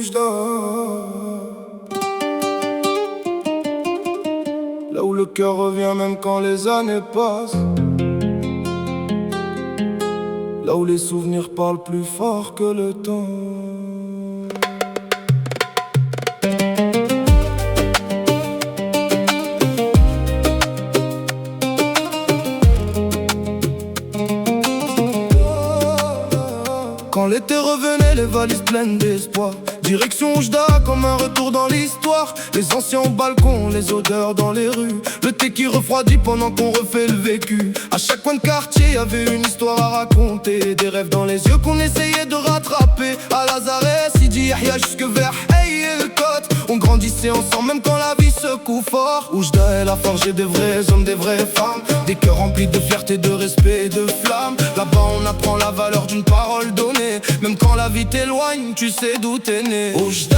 Oujda. Là où le cœur revient même quand les années passent. Là où les souvenirs parlent plus fort que le temps. Quand l'été revenait, les valises pleines d'espoir. Direction Oujda, comme un retour dans l'histoire. Les anciens au balcon, les odeurs dans les rues. Le thé qui refroidit pendant qu'on refait le vécu. À chaque coin de quartier, y avait une histoire à raconter. Des rêves dans les yeux qu'on essayait de rattraper. À Lazare, Sidi Yahya jusque vers Hey et le Côte. On grandissait ensemble même quand la vie secoue fort. Oujda, elle a forgé des vrais hommes, des vraies femmes. Des cœurs remplis de fierté, de respect et de flamme. Là-bas on apprend la valeur d'une parole donnée. Même quand la vie t'éloigne, tu sais d'où t'es né. Oujda,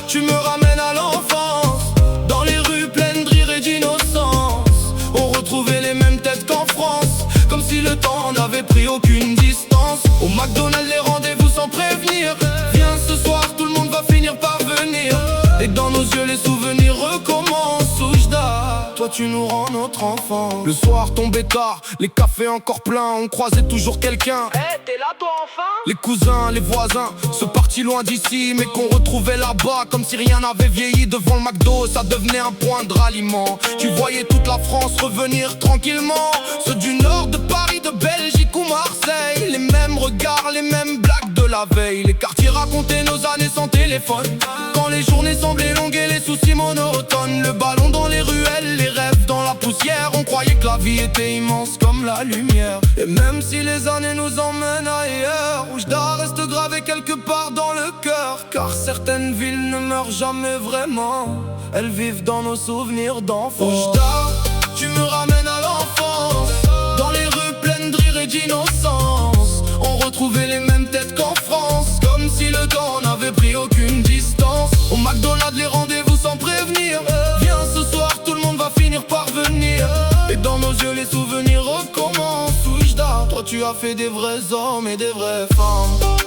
tu me ramènes à l'enfance. Dans les rues pleines de rire et d'innocence. On retrouvait les mêmes têtes qu'en France. Comme si le temps n'avait pris aucune distance. Au McDonald's les rendez-vous sans prévenir. Viens ce soir, tout le monde va finir par venir. Et dans nos yeux les souvenirs recommencent. Oujda, toi tu nous rends notre enfant. Le soir tombait tard, les cafés encore pleins. On croisait toujours quelqu'un. T'es là toi enfin? Les cousins, les voisins, se partis loin d'ici, mais qu'on retrouvait là-bas. Comme si rien n'avait vieilli devant le McDo, ça devenait un point de ralliement. Tu voyais toute la France revenir tranquillement. Ceux du nord de Paris, de Belgique ou Marseille. Les mêmes regards, les mêmes blagues de la veille. Les quartiers racontaient nos années sans téléphone. Quand les journées semblaient longues et les soucis monotones. Le ballon dans les ruelles, les rêves dans la poussière. On croyait que la vie était immense comme la lumière. Et même si les années nous emmènent ailleurs, Oujda reste gravé quelque part dans le cœur. Car certaines villes ne meurent jamais vraiment. Elles vivent dans nos souvenirs d'enfance. Oujda, tu me ramènes à l'enfance. Dans les rues pleines de rire et d'innocence. On retrouvait les mêmes têtes qu'en France. Comme si le temps n'avait pris aucune distance. Au McDonald's les rendez-vous sans prévenir. Viens ce soir, tout le monde va finir par venir. Et dans nos yeux les souvenirs recommencent. Oujda, toi tu as fait des vrais hommes et des vraies femmes.